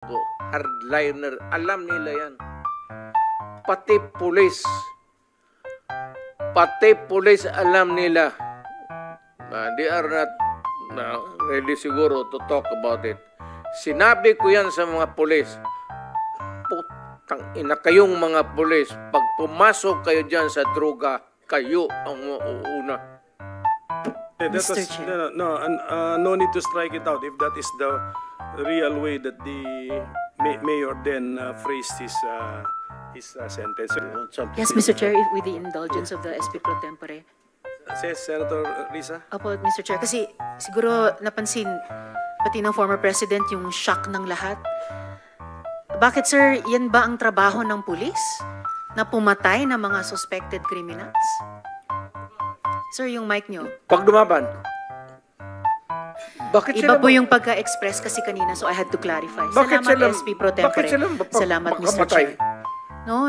hardliner. Alam nila yan. Pati pulis. Pati pulis alam nila. They are not ready siguro to talk about it. Sinabi ko yan sa mga pulis. Putang ina kayong mga pulis. Pag pumasok kayo dyan sa droga, kayo ang mauuna. No need to strike it out if that is the real way that the mayor then phrased his sentence. Yes, Mr. Chair, with the indulgence of the SP Pro Tempore. Says Senator Risa? Opo, Mr. Chair, kasi siguro napansin pati ng former president yung shock ng lahat. Bakit, sir, yan ba ang trabaho ng pulis? Na pumatay ng mga suspected criminals? Sir, yung mic nyo. Pag dumaban. Bakit Iba po yung pagka-express kasi kanina, so I had to clarify. Bakit Salamat, SP Pro Tempore. Salamat, Mr. Chair. No.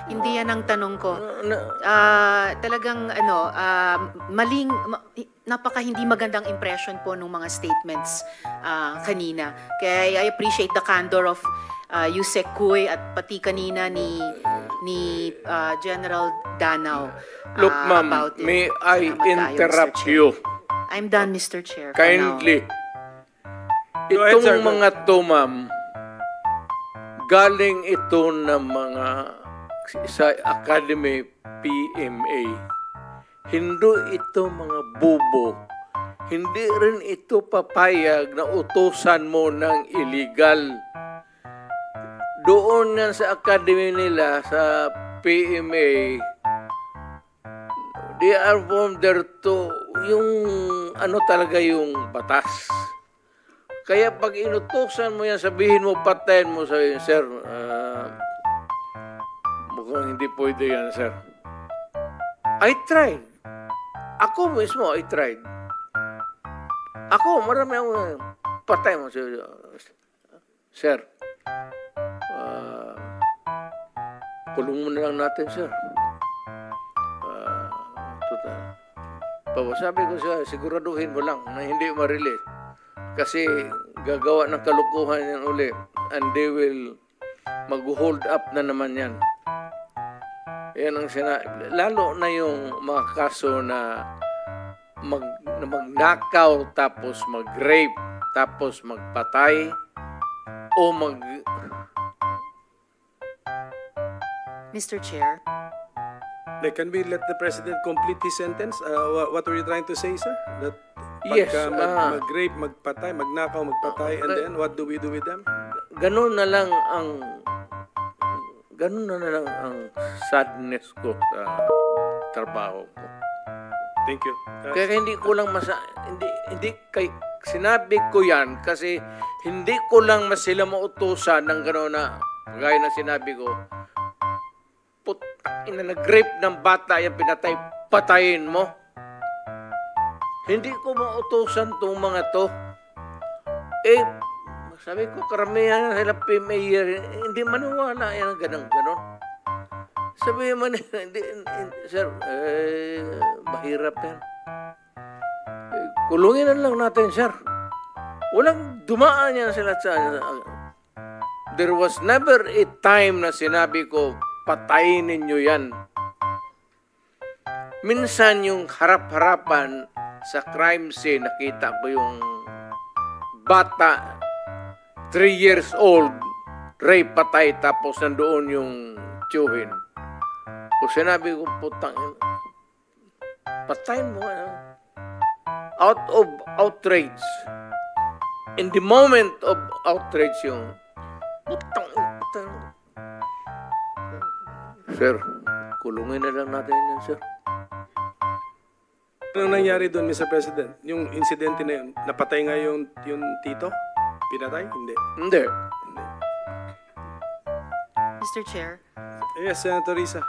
Hindi yan ang tanong ko. Talagang, maling, napaka hindi magandang impression po ng mga statements kanina. Kaya I appreciate the candor of Yusek Kuy at pati kanina ni General Danao. Look, ma'am, may I interrupt you? I'm done, Mr. Chair. Kindly. Itong mga to, ma'am, galing ito ng mga sa Academy PMA. Hindi ito mga bubo. Hindi rin ito papayag na utusan mo ng illegal. Doon yan sa Academy nila, sa PMA, they are from there to yung ano talaga yung batas. Kaya pag inutusan mo yan, sabihin mo, patayin mo, sabihin, sir, mukhang hindi pwede yan, sir. I tried. Ako mismo, I tried. Ako, marami ako, patay mo, sir. Kulong mo na lang natin, sir. Sabi ko siya, siguraduhin mo lang na hindi ma-release. Kasi gagawa ng kalukuhan yan uli. And they will mag-hold up na naman yan. Yan ang lalo na yung mga kaso na magnakaw, tapos mag-rape, tapos magpatay, o Mr. Chair. Can we let the President complete his sentence? What were you trying to say, sir? That yes. Mag-rape, magpatay, magnakaw, magpatay, and then what do we do with them? Ganun na lang ang sadness ko sa trabaho ko. Thank you. Kaya hindi ko lang sinabi ko yan kasi hindi ko lang sila mautusan ng gano'n na gaya na sinabi ko, nag-rape ng bata, yung pinatay, patayin mo. Hindi ko mautusan itong mga to. Sabi ko, karamihan sila PMA, hindi maniwala yan, ganon. Sabi man, hindi, sir, mahirap yan. Kulungin na lang natin, sir. Walang dumaan yan sila sa... There was never a time na sinabi ko, patayin ninyo yan. Minsan yung harap-harapan sa crime scene, nakita ko yung bata, 3 years old, rape, patay, tapos nandoon yung tiyuhin. Kung sinabi ko, putang, patayin mo. Out of outrage. In the moment of outrage yung, putang. Sir, kulungin na lang natin yan, sir. Anong nangyari doon, Mr. President? Yung insidente na yun, napatay nga yung tito? Pinatay? Hindi. Mr. Chair. Yes, Senator Risa.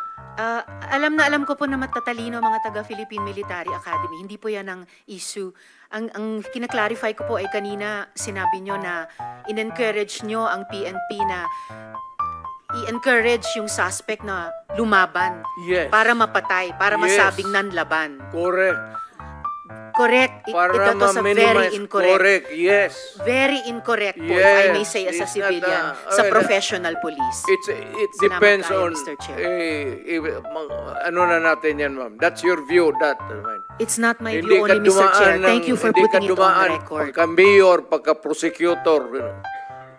Alam ko po na matatalino mga taga-Philippine Military Academy. Hindi po yan ang issue. Ang kinaklarify ko po ay kanina sinabi nyo na in-encourage nyo ang PNP na i-encourage yung suspect na lumaban. Yes. Para mapatay, para masabing nanlaban. Correct. Correct. Para Ito sa very ma-minimize. incorrect. Correct, yes. Very incorrect po, if I may Yes, say, as a it's not civilian, a- sa okay, professional police. It Salamat depends kayo, on, Mr. Chair. ano na natin yan, ma'am. That's your view, that. It's not my Hindi view ka only, Mr. Chair. dumaan Thank you for hindi ka putting it on dumaan record. Pagka-mayor, pagka-prosecutor.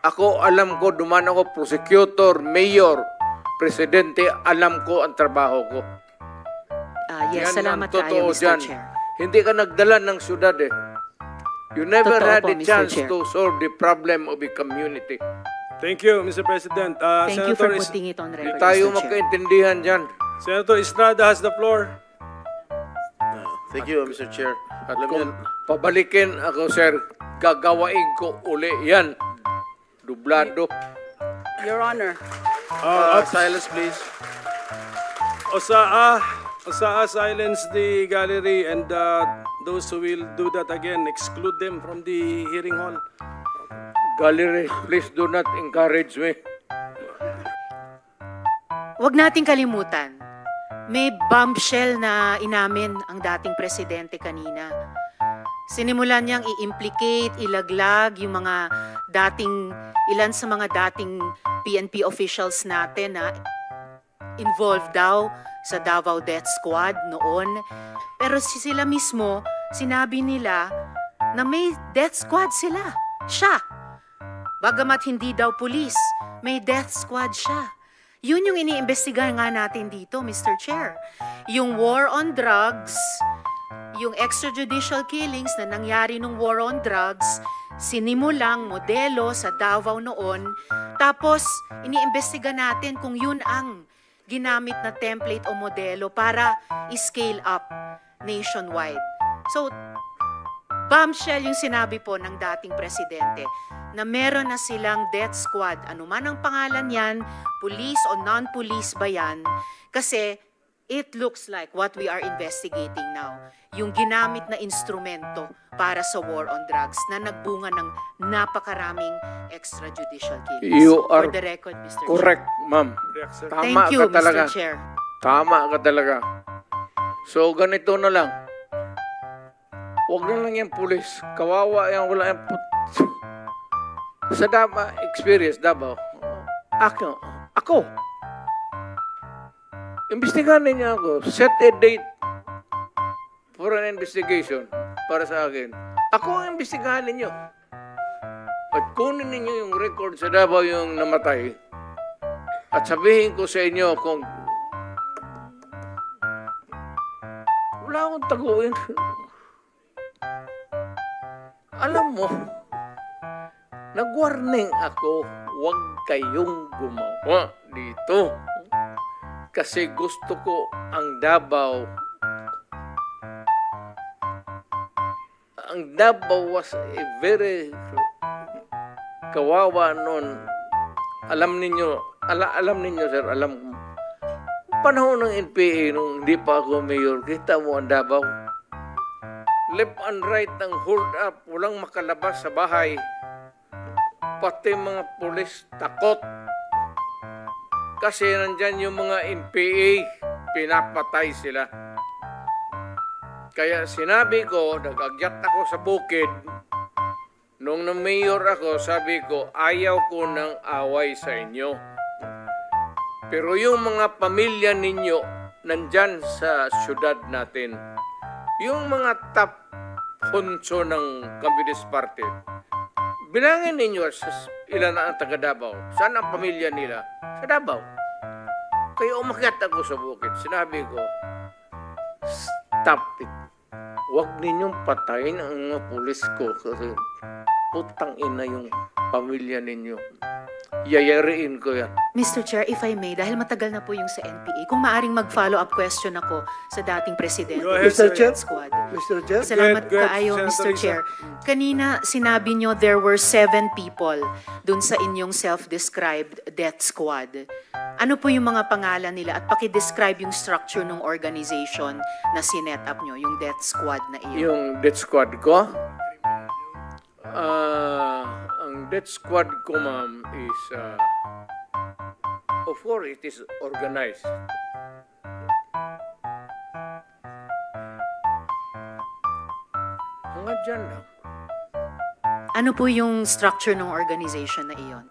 Ako, alam ko, dumaan ako, prosecutor, mayor, presidente, alam ko ang trabaho ko. Yes, Yan ang salamat totoo kayo, Mr. dyan. Chair. Hindi ka nagdala ng syudad eh. You never Totoo had po, a Mr. chance Chair. to solve the problem of a community. Thank you, Mr. President. Thank you for Senator putting it on Hindi record, tayo Mr. Chair. magkaintindihan dyan. Senator Estrada has the floor. Thank you, Mr. Chair. At Alam kung niyo, pabalikin ako, sir, gagawain ko uli yan. Dublado. Your Honor. silence please. Osaa, silence the gallery, and those who will do that again, exclude them from the hearing hall. Gallery, please do not encourage me. Huwag nating kalimutan, may bombshell na inamin ang dating presidente kanina. Sinimulan niyang i-implicate, ilaglag yung mga ilan sa mga dating PNP officials natin na involved daw sa Davao Death Squad noon. Pero sila mismo, sinabi nila na may death squad sila. Siya. Bagamat hindi daw pulis, may death squad siya. Yun yung iniimbestigahan nga natin dito, Mr. Chair. Yung war on drugs, yung extrajudicial killings na nangyari nung war on drugs, sinimulang modelo sa Davao noon, tapos iniimbestiga natin kung yun ang ginamit na template o modelo para i-scale up nationwide. So, bombshell yung sinabi po ng dating presidente na meron na silang death squad, anuman ang pangalan yan, police o non-police ba yan, kasi it looks like what we are investigating now, yung ginamit na instrumento para sa war on drugs na nagbunga ng napakaraming extrajudicial killings. You are For the record, Mr. correct, ma'am. Reaction. Tama Thank you, ka talaga. Mr. Chair. Tama ka talaga. So, ganito na lang. Huwag na lang yung pulis. Kawawa yan, wala yung sa experience, Davao. Ako. Imbestigahan niya ako. Set a date for an investigation para sa akin. Ako ang imbestigahan ninyo. At kunin ninyo yung record sa Davao yung namatay. At sabihin ko sa inyo kung wala akong taguin. Alam mo, nag-warning ako, huwag kayong gumawa dito. Kasi gusto ko ang Davao. Ang Davao was a very kawawa noon. Alam ninyo sir, panahon ng NPA nung hindi pa ako mayor, kita mo ang Davao. Left and right ang hold up, walang makalabas sa bahay. Pati mga pulis takot. Kasi nandyan yung mga NPA, pinapatay sila. Kaya sinabi ko, nag-agyat ako sa bukid. Nung na-mayor ako, sabi ko, ayaw ko ng away sa inyo. Pero yung mga pamilya ninyo, nandyan sa syudad natin. Yung mga top hunso ng Communist Party, bilangin ninyo ilan na ang taga Davao. Saan ang pamilya nila? Sa Davao. Kaya umakyat ako sa bukid. Sinabi ko, stop it. Huwag ninyong patayin ang mga pulis ko kasi putang ina yung pamilya ninyo. Yayariin ko yan. Mr. Chair, if I may, dahil matagal na po yung sa NPA, kung maaring mag-follow-up question ako sa dating presidente. Go ahead, Mr. sir. Squad. Mr. Chair? Salamat Go ahead, kaayo, Senator Mr. Risa. Chair. Kanina, sinabi nyo there were 7 people dun sa inyong self-described death squad. Ano po yung mga pangalan nila? At paki-describe yung structure ng organization na sinet up nyo, yung death squad na iyon. Yung death squad ko, ang death squad ko, ma'am, is, of course, it is organized. Mga dyan lang. Ano po yung structure ng organization na iyon?